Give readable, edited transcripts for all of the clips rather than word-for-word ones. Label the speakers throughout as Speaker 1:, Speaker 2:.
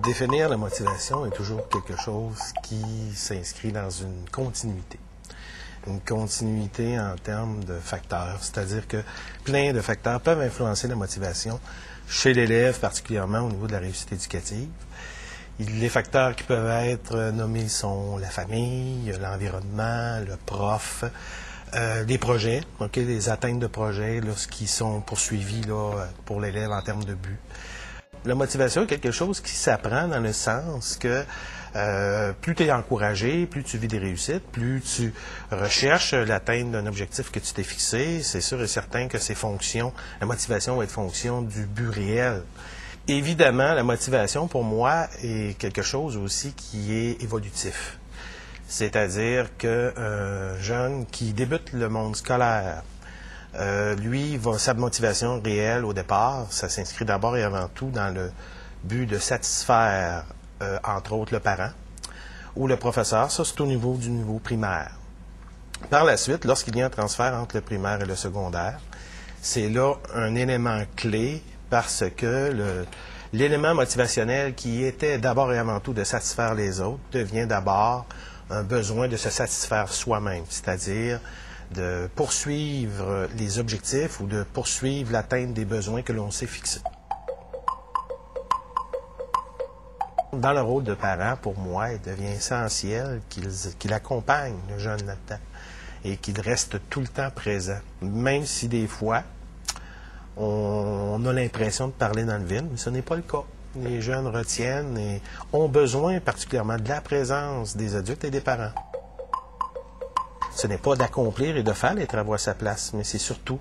Speaker 1: Définir la motivation est toujours quelque chose qui s'inscrit dans une continuité. Une continuité en termes de facteurs, c'est-à-dire que plein de facteurs peuvent influencer la motivation chez l'élève, particulièrement au niveau de la réussite éducative. Les facteurs qui peuvent être nommés sont la famille, l'environnement, le prof, les projets, les atteintes de projets qui sont poursuivis pour l'élève en termes de but. La motivation est quelque chose qui s'apprend dans le sens que plus tu es encouragé, plus tu vis des réussites, plus tu recherches l'atteinte d'un objectif que tu t'es fixé, c'est sûr et certain que la motivation va être fonction du but réel. Évidemment, la motivation, pour moi, est quelque chose aussi qui est évolutif. C'est-à-dire qu'un jeune qui débute le monde scolaire, sa motivation réelle au départ, ça s'inscrit d'abord et avant tout dans le but de satisfaire, entre autres, le parent ou le professeur. Ça, c'est au niveau du niveau primaire. Par la suite, lorsqu'il y a un transfert entre le primaire et le secondaire, c'est là un élément clé parce que l'élément motivationnel qui était d'abord et avant tout de satisfaire les autres devient d'abord un besoin de se satisfaire soi-même, c'est-à-dire de poursuivre les objectifs ou de poursuivre l'atteinte des besoins que l'on s'est fixés. Dans le rôle de parent, pour moi, il devient essentiel qu'il accompagne le jeune là-dedans et qu'il reste tout le temps présent, même si des fois, on a l'impression de parler dans le vide, mais ce n'est pas le cas. Les jeunes retiennent et ont besoin particulièrement de la présence des adultes et des parents. Ce n'est pas d'accomplir et de faire les travaux à sa place, mais c'est surtout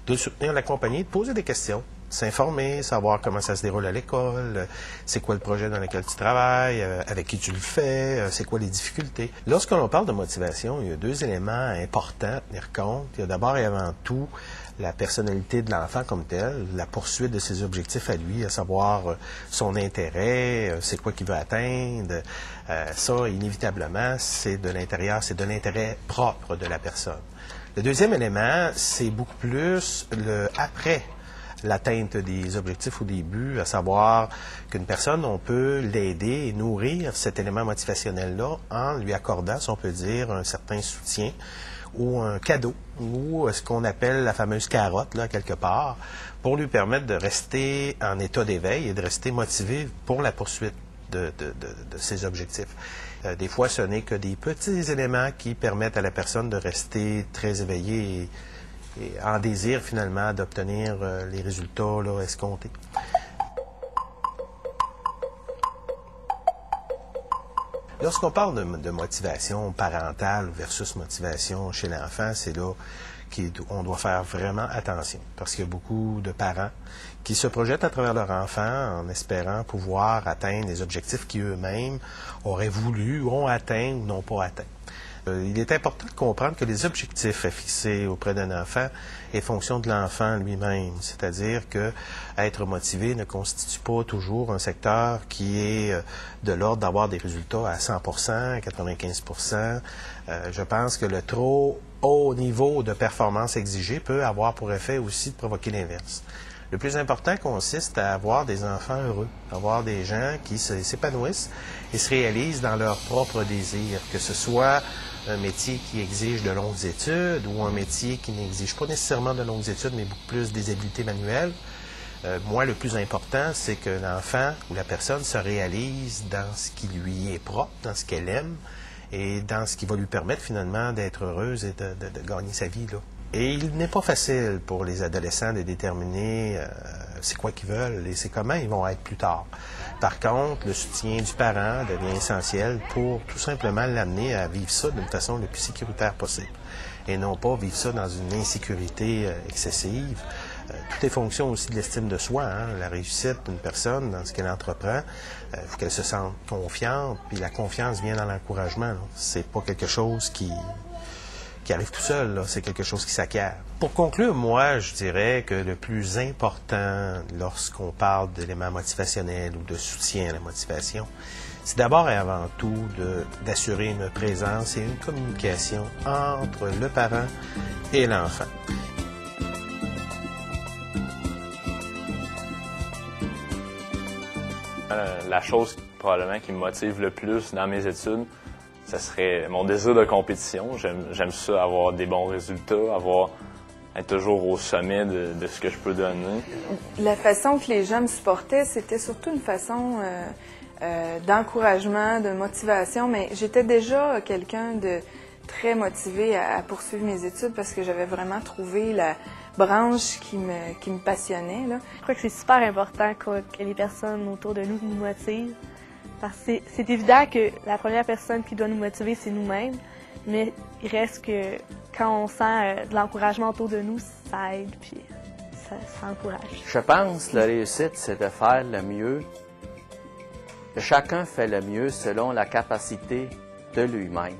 Speaker 1: de soutenir, l'accompagner, de poser des questions, s'informer, savoir comment ça se déroule à l'école, c'est quoi le projet dans lequel tu travailles, avec qui tu le fais, c'est quoi les difficultés. Lorsque l'on parle de motivation, il y a deux éléments importants à tenir compte. Il y a d'abord et avant tout la personnalité de l'enfant comme tel, la poursuite de ses objectifs à lui, à savoir son intérêt, c'est quoi qu'il veut atteindre. Ça, inévitablement, c'est de l'intérieur, c'est de l'intérêt propre de la personne. Le deuxième élément, c'est beaucoup plus après l'atteinte des objectifs ou des buts, à savoir qu'une personne, on peut l'aider et nourrir cet élément motivationnel-là en lui accordant, si on peut dire, un certain soutien ou un cadeau, ou ce qu'on appelle la fameuse carotte, là, quelque part, pour lui permettre de rester en état d'éveil et de rester motivé pour la poursuite de ses objectifs. Des fois, ce n'est que des petits éléments qui permettent à la personne de rester très éveillée et en désir, finalement, d'obtenir les résultats escomptés. Lorsqu'on parle de motivation parentale versus motivation chez l'enfant, c'est là qu'on doit faire vraiment attention. Parce qu'il y a beaucoup de parents qui se projettent à travers leur enfant en espérant pouvoir atteindre les objectifs qu'eux-mêmes auraient voulu, ont atteint ou n'ont pas atteint. Il est important de comprendre que les objectifs à fixer auprès d'un enfant est fonction de l'enfant lui-même. C'est-à-dire que être motivé ne constitue pas toujours un secteur qui est de l'ordre d'avoir des résultats à 100%, 95%. Je pense que le trop haut niveau de performance exigé peut avoir pour effet aussi de provoquer l'inverse. Le plus important consiste à avoir des enfants heureux, avoir des gens qui s'épanouissent et se réalisent dans leurs propres désirs, que ce soit un métier qui exige de longues études ou un métier qui n'exige pas nécessairement de longues études, mais beaucoup plus des habiletés manuelles. Moi, le plus important, c'est que l'enfant ou la personne se réalise dans ce qui lui est propre, dans ce qu'elle aime et dans ce qui va lui permettre finalement d'être heureuse et de gagner sa vie, là. Et il n'est pas facile pour les adolescents de déterminer c'est quoi qu'ils veulent et c'est comment ils vont être plus tard. Par contre, le soutien du parent devient essentiel pour tout simplement l'amener à vivre ça d'une façon le plus sécuritaire possible et non pas vivre ça dans une insécurité excessive. Tout est fonction aussi de l'estime de soi, hein? La réussite d'une personne dans ce qu'elle entreprend, il faut qu'elle se sente confiante, puis la confiance vient dans l'encouragement. C'est pas quelque chose qui arrive tout seul, là. C'est quelque chose qui s'acquiert. Pour conclure, moi, je dirais que le plus important lorsqu'on parle d'éléments motivationnels ou de soutien à la motivation, c'est d'abord et avant tout d'assurer une présence et une communication entre le parent et l'enfant.
Speaker 2: La chose probablement qui me motive le plus dans mes études, ce serait mon désir de compétition. J'aime ça, avoir des bons résultats, être toujours au sommet de ce que je peux donner.
Speaker 3: La façon que les gens me supportaient, c'était surtout une façon d'encouragement, de motivation, mais j'étais déjà quelqu'un de très motivé à poursuivre mes études parce que j'avais vraiment trouvé la branche qui me passionnait, là.
Speaker 4: Je crois que c'est super important que les personnes autour de nous nous motivent. Parce que c'est évident que la première personne qui doit nous motiver, c'est nous-mêmes. Mais il reste que quand on sent de l'encouragement autour de nous, ça aide, puis ça encourage.
Speaker 5: Je pense que la réussite, c'est de faire le mieux. Chacun fait le mieux selon la capacité de lui-même.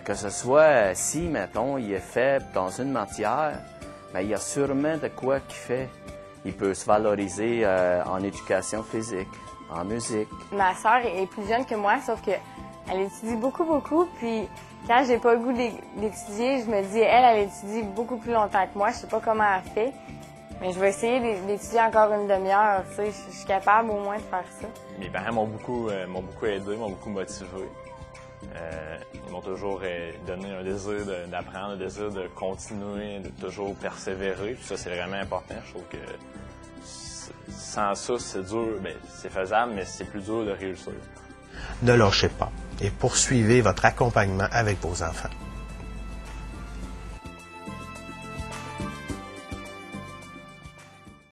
Speaker 5: Que ce soit si, mettons, il est faible dans une matière, mais il y a sûrement de quoi qu'il fait. Il peut se valoriser en éducation physique, en musique.
Speaker 6: Ma sœur est plus jeune que moi, sauf qu'elle étudie beaucoup, puis quand j'ai pas le goût d'étudier, je me dis, elle étudie beaucoup plus longtemps que moi, je sais pas comment elle fait, mais je vais essayer d'étudier encore une demi-heure, tu sais, je suis capable au moins de faire ça.
Speaker 2: Mes parents m'ont beaucoup aidé, m'ont beaucoup motivé. Ils m'ont toujours donné un désir d'apprendre, un désir de continuer, de toujours persévérer. Puis ça, c'est vraiment important. Je trouve que sans ça, c'est dur. Bien, c'est faisable, mais c'est plus dur de réussir.
Speaker 1: Ne lâchez pas et poursuivez votre accompagnement avec vos enfants.